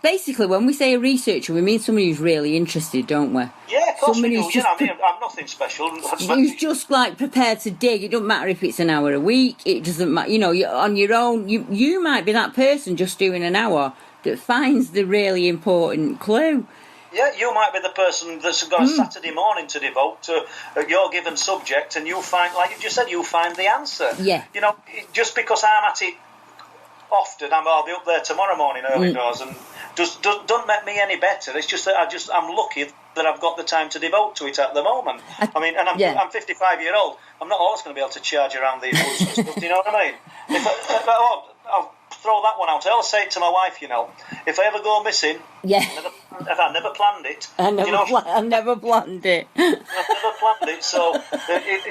basically, when we say a researcher, we mean somebody who's really interested, don't we? Yeah, of course we do. You know, I mean, I'm nothing special. Who's just like prepared to dig. It doesn't matter if it's an hour a week. It doesn't matter. You know, you're on your own. You might be that person just doing an hour that finds the really important clue. Yeah, you might be the person that's got a Saturday morning to devote to your given subject, and you find, like you just said, you find the answer. Yeah. You know, just because I'm at it often, I'll be up there tomorrow morning early doors, and don't make me any better. It's just that I'm lucky that I've got the time to devote to it at the moment. I mean, and I'm 55 year old. I'm not always going to be able to charge around these woods and stuff. Do you know what I mean? I'll throw that one out. I always say it to my wife. You know, if I ever go missing, if I never planned it, I never planned it. I've never planned it. So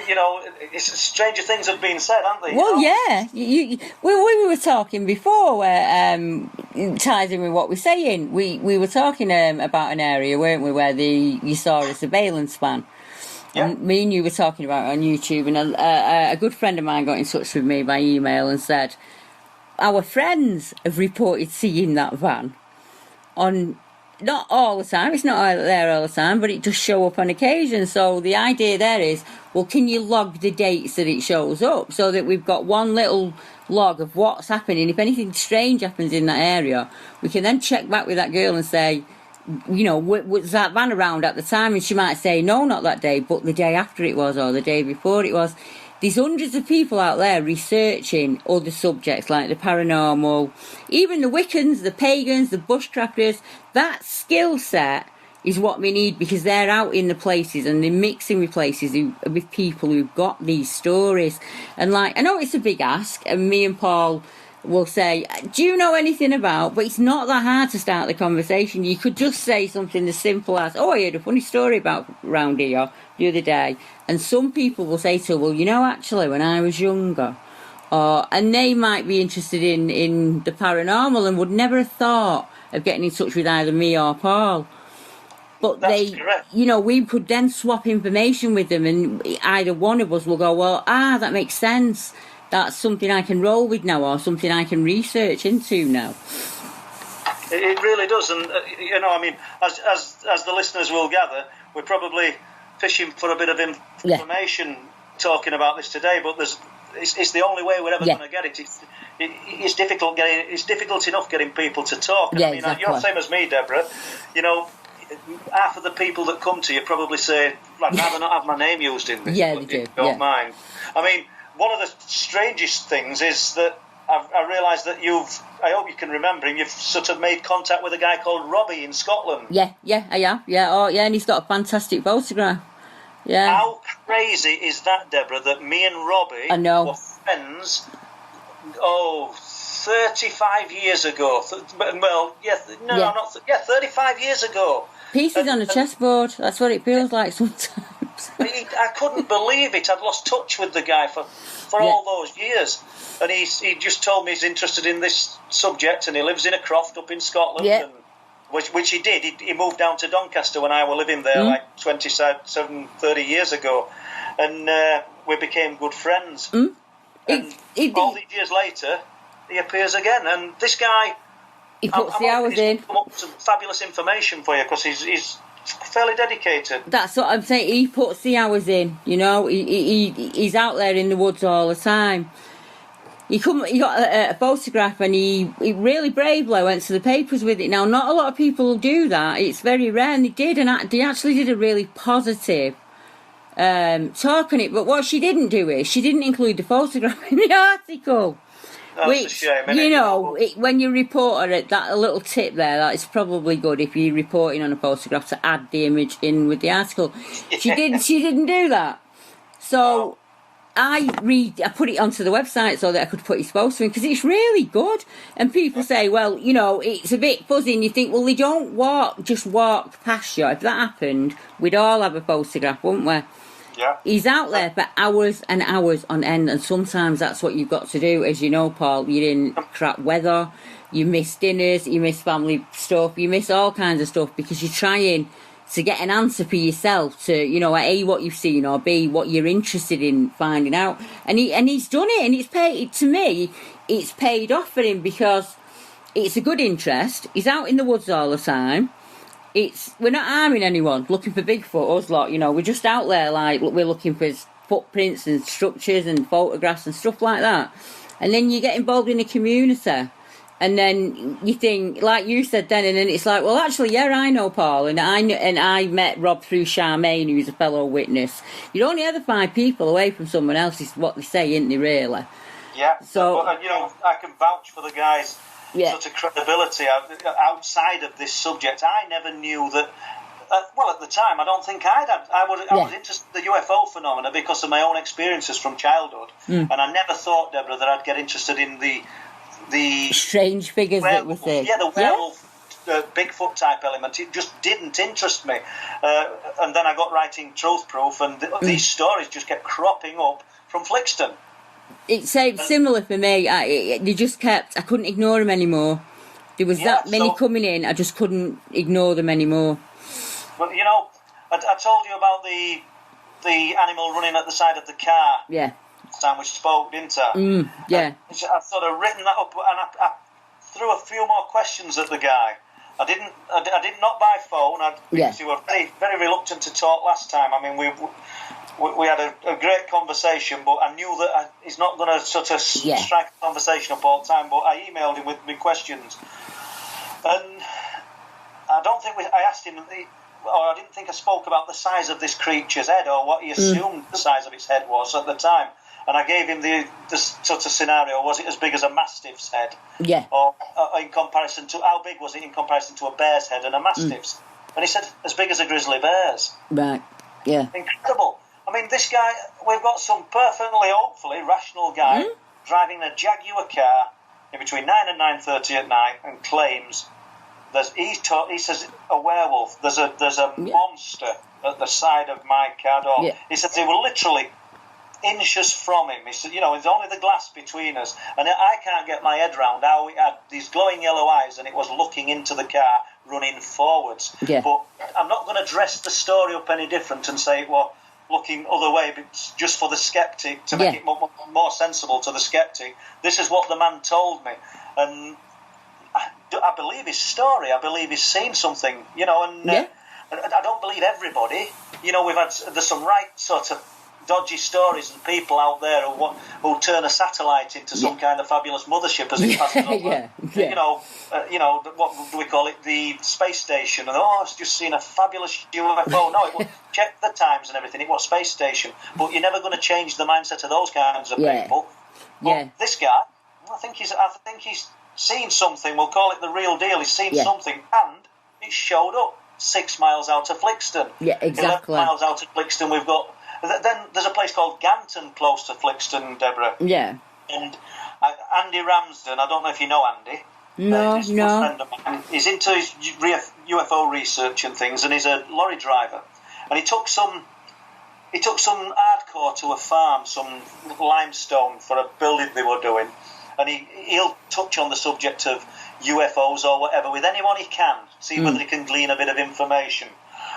you know, stranger things have been said, haven't they? Well, we were talking before where ties in with what we're saying. We were talking about an area, weren't we, where you saw a surveillance van. Yeah. And me and you were talking about it on YouTube, and a good friend of mine got in touch with me by email and said, our friends have reported seeing that van on, not all the time, it's not there all the time, but it does show up on occasion. So the idea there is, well, can you log the dates that it shows up so that we've got one little log of what's happening? If anything strange happens in that area, we can then check back with that girl and say, you know, was that van around at the time? And she might say, no, not that day, but the day after it was, or the day before it was. There's hundreds of people out there researching other subjects like the paranormal, even the Wiccans, the pagans, the bushcrafters. That skill set is what we need, because they're out in the places and they're mixing with places with people who've got these stories. And like, I know it's a big ask, and me and Paul will say, do you know anything about? But it's not that hard to start the conversation. You could just say something as simple as, oh, I heard a funny story about round here the other day. And some people will say to her, well, you know, actually, when I was younger, and they might be interested in the paranormal and would never have thought of getting in touch with either me or Paul. But that's correct. You know, we could then swap information with them, and either one of us will go, well, that makes sense. That's something I can roll with now, or something I can research into now. It really does, and you know, I mean, as the listeners will gather, we're probably fishing for a bit of information talking about this today. But it's the only way we're ever going to get it. It's difficult It's difficult enough getting people to talk. And, I mean, exactly. You're the same as me, Deborah. You know, half of the people that come to you probably say, "I'd rather not have my name used in this." Yeah, they do. Don't mind. I mean, one of the strangest things is that I realised that I hope you can remember him, you've sort of made contact with a guy called Robbie in Scotland. Yeah, I have. Yeah, and he's got a fantastic photograph. Yeah. How crazy is that, Deborah, that me and Robbie were friends, 35 years ago. 35 years ago. Pieces on a chessboard, that's what it feels like sometimes. I couldn't believe it. I'd lost touch with the guy for all those years. And he just told me he's interested in this subject, and he lives in a croft up in Scotland. Yeah. And, which he did. He moved down to Doncaster when I was living there like 30 years ago. And we became good friends. And all these years later, he appears again. And this guy, He puts the hours in. Come up with some fabulous information for you because he's fairly dedicated. That's what I'm saying. He puts the hours in. You know, he's out there in the woods all the time. He got a photograph and he really bravely went to the papers with it. Now, not a lot of people do that. It's very rare, and they did, and they actually did a really positive talk on it. But what she didn't do is she didn't include the photograph in the article. That's a shame, you know, when you report it, that a little tip there, that is probably good if you're reporting on a photograph to add the image in with the article. She didn't do that. So I put it onto the website so that I could put his photo in because it's really good. And people say, well, you know, it's a bit fuzzy, and you think, well, they don't just walk past you. If that happened, we'd all have a photograph, wouldn't we? Yeah. He's out there for hours and hours on end, and sometimes that's what you've got to do. As you know, Paul, you're in crap weather, you miss dinners, you miss family stuff, you miss all kinds of stuff because you're trying to get an answer for yourself to, you know, A, what you've seen, or B, what you're interested in finding out. And he's done it, and it's paid, to me, it's paid off for him because it's a good interest. He's out in the woods all the time. We're not harming anyone looking for Bigfoot, us lot, you know, we're just out there like we're looking for footprints and structures and photographs and stuff like that. And then you get involved in the community, and then you think, like you said then, and then it's like, well, actually, yeah, I know Paul, and I met Rob through Charmaine, who's a fellow witness. You're only ever 5 people away from someone else, is what they say, isn't they, really? Yeah, so, but, you know, I can vouch for the guys' sort of credibility outside of this subject. I never knew that. Well, at the time, I don't think I was interested in the UFO phenomena because of my own experiences from childhood, and I never thought, Deborah, that I'd get interested in the strange figures that we see. Yeah, the werewolf, Bigfoot type element. It just didn't interest me. And then I got writing Truth Proof, and these stories just kept cropping up from Flixton. It's similar for me. They just kept. I couldn't ignore them anymore. There was that many coming in. I just couldn't ignore them anymore. But you know, I told you about the animal running at the side of the car. Yeah. Time we spoke, didn't I? Yeah. I've sort of written that up, and I threw a few more questions at the guy. I did not by phone. Because you were very, very reluctant to talk last time. I mean, we had a great conversation, but I knew that he's not going to sort of strike a conversation up all the time. But I emailed him with my questions, and I don't think I asked him, or I didn't think I spoke about the size of this creature's head or what he assumed the size of its head was at the time. And I gave him the sort of scenario: was it as big as a mastiff's head? Yeah. Or in comparison to, how big was it in comparison to a bear's head and a mastiff's? And he said as big as a grizzly bear's. Right. Yeah. Incredible. I mean, this guy, we've got some perfectly, hopefully, rational guy driving a Jaguar car in between 9 and 9:30 at night and claims he says a werewolf. There's a monster at the side of my car door. Yeah. He said they were literally inches from him. He said, you know, it's only the glass between us, and I can't get my head round how it had these glowing yellow eyes and it was looking into the car, running forwards. Yeah. But I'm not going to dress the story up any different and say, well, looking other way, but just for the skeptic, to make it more sensible to the skeptic. This is what the man told me, and I believe his story. I believe he's seen something, you know, and I don't believe everybody. You know, there's some right sort of dodgy stories and people out there who turn a satellite into some kind of fabulous mothership as it passes over. You know, what do we call it? The space station. And it's just seen a fabulous UFO. No, it was check the times and everything. It was space station. But you're never going to change the mindset of those kinds of people. But this guy, I think he's seen something. We'll call it the real deal. He's seen something, and it showed up 6 miles out of Flixton. Yeah, exactly. 11 miles out of Flixton, we've got. Then there's a place called Ganton close to Flixton, Deborah. Yeah. And Andy Ramsden, I don't know if you know Andy. No. He's a good friend of mine. He's into his UFO research and things, and he's a lorry driver. And he took some hardcore to a farm, some limestone for a building they were doing. And he'll touch on the subject of UFOs or whatever with anyone he can, see whether he can glean a bit of information.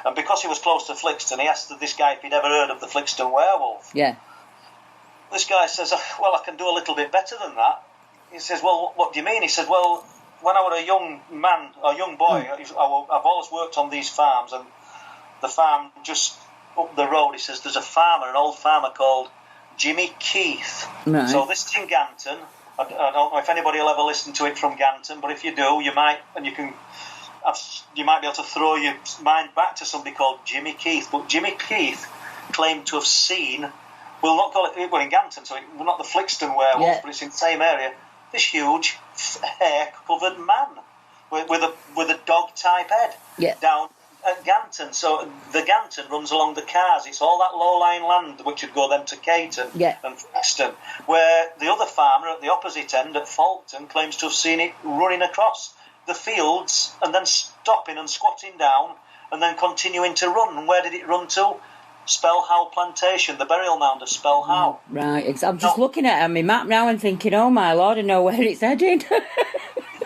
And because he was close to Flixton, he asked this guy if he'd ever heard of the Flixton werewolf. Yeah. This guy says, well, I can do a little bit better than that. he says, well, what do you mean? He said, well, when I was a young man, a young boy, I've always worked on these farms, and the farm just up the road, he says, there's a farmer, an old farmer called Jimmy Keith. Right. So this is in Ganton. I don't know if anybody will ever listen to it from Ganton, but if you do, you might, and you might be able to throw your mind back to somebody called Jimmy Keith. But Jimmy Keith claimed to have seen, we'll not call it, well, in Ganton, so we're not the Flixton werewolf, but it's in the same area, this huge hair-covered man with a dog-type head down at Ganton. So the Ganton runs along the cars. It's all that low-lying land which would go then to Caton and Flixton, where the other farmer at the opposite end at Falkton claims to have seen it running across the fields and then stopping and squatting down and then continuing to run. And where did it run to? Spellhow Plantation, the burial mound of Spellhow. Right, I'm just looking at my map now and thinking, oh my Lord, I know where it's heading.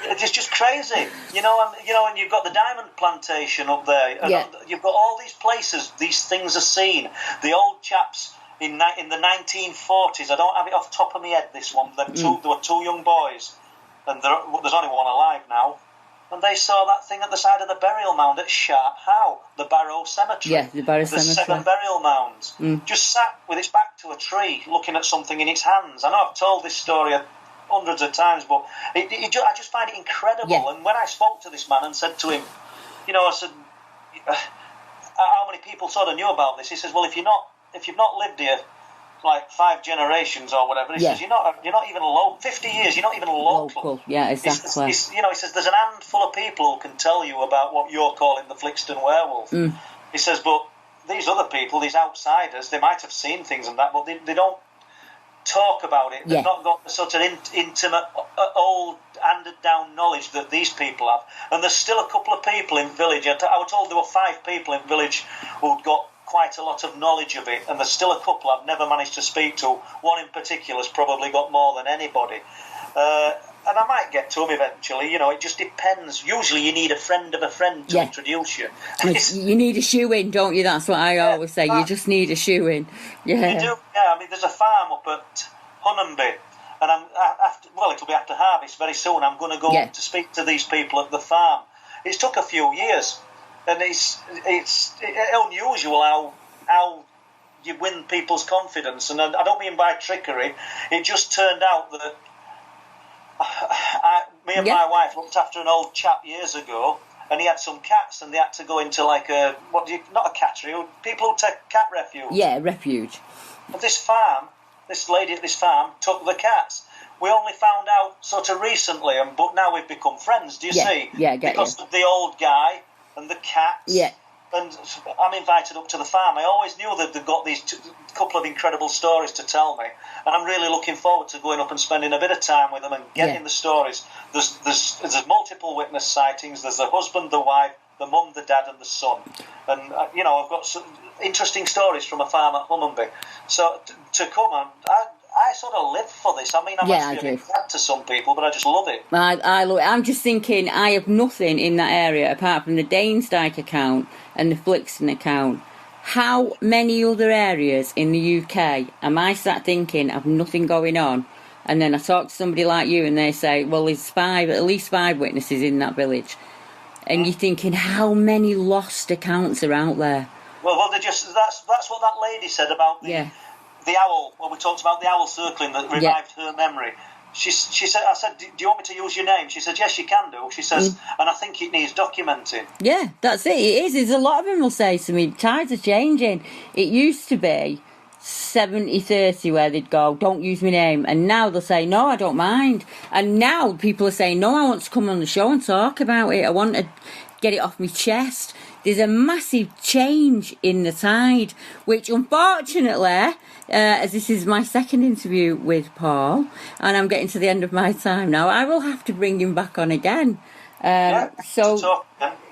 It's just crazy, and you've got the diamond plantation up there. And you've got all these places, these things are seen. The old chaps in the 1940s, I don't have it off the top of my head, this one, there were two young boys, and there's only one alive now, and they saw that thing at the side of the burial mound at Sharp Howe, the Barrow Cemetery. Yeah, the Barrow Cemetery. 7 burial mounds. Just sat with its back to a tree, looking at something in its hands. I know I've told this story hundreds of times, but I just find it incredible. Yeah. And when I spoke to this man and said to him, I said, how many people sort of knew about this? He says, well, if you've not lived here like 5 generations or whatever, he says, you're not even 50 years, you're not even local. Yeah, exactly. He says there's an handful of people who can tell you about what you're calling the Flixton werewolf. He says, but these other people, these outsiders, they might have seen things and that, but they don't talk about it. They've not got the sort of intimate, old, handed-down knowledge that these people have. And there's still a couple of people in village. I was told there were 5 people in village who'd got quite a lot of knowledge of it, and there's still a couple I've never managed to speak to. One in particular has probably got more than anybody. And I might get to him eventually, it just depends. Usually you need a friend of a friend to introduce you. You need a shoe-in, don't you? That's what I always say. You just need a shoe-in. Yeah. You do, I mean, there's a farm up at Hunnaby, and it'll be after harvest very soon. I'm going to go up to speak to these people at the farm. It's took a few years, and it's unusual how you win people's confidence. And I don't mean by trickery. It just turned out that me and my wife looked after an old chap years ago, and he had some cats, and they had to go into like not a cattery, people who take cat refuge. Yeah, refuge. And this lady at this farm took the cats. We only found out sort of recently, but now we've become friends. Do you see? Yeah, because of the old guy and the cats. Yeah. And I'm invited up to the farm. I always knew that they've got these couple of incredible stories to tell me, and I'm really looking forward to going up and spending a bit of time with them and getting the stories. There's multiple witness sightings. There's the husband, the wife, the mum, the dad, and the son. And I've got some interesting stories from a farm at Hunnaby. So to come on, I sort of live for this. I mean, I must be a bit bad to some people, but I just love it. I love it. I'm just thinking, I have nothing in that area apart from the Danesdyke account and the Flixton account. How many other areas in the UK am I sat thinking I've nothing going on? And then I talk to somebody like you and they say, well, there's at least 5 witnesses in that village. And you're thinking, how many lost accounts are out there? Well, that's what that lady said about the owl, when we talked about the owl circling that revived her memory. She said, I said, do you want me to use your name? She said, yes, you can do. She says, and I think it needs documenting. Yeah, that's it. It is. There's a lot of them will say to me, tides are changing. It used to be 70-30 where they'd go, don't use my name. And now they'll say, no, I don't mind. And now people are saying, no, I want to come on the show and talk about it. I want to get it off my chest. There's a massive change in the tide, which unfortunately, as this is my second interview with Paul, and I'm getting to the end of my time now, I will have to bring him back on again. But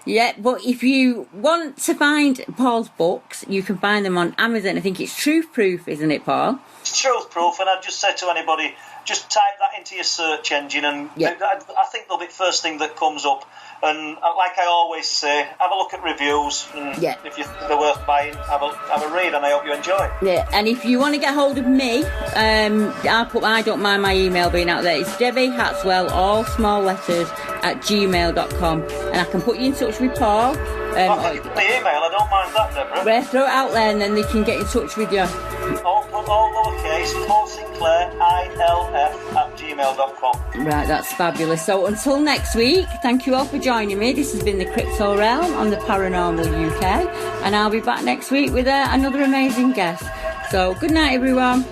if you want to find Paul's books, you can find them on Amazon. I think it's Truth Proof, isn't it, Paul? It's Truth Proof, and I'd just say to anybody, just type that into your search engine, and I think they'll be the first thing that comes up. And like I always say, have a look at reviews. And if you think they're worth buying, have a read, and I hope you enjoy. Yeah, and if you want to get hold of me, I don't mind my email being out there. It's Debbie Hatswell, all small letters, @gmail.com, and I can put you in touch with Paul. The email, I don't mind that, Deborah. Well, throw it out there, and then they can get in touch with you. All lowercase, Paul Sinclair, ILF @gmail.com. Right, that's fabulous. So until next week, thank you all for joining me. This has been the Crypto Realm on the Paranormal UK, and I'll be back next week with another amazing guest. So good night, everyone.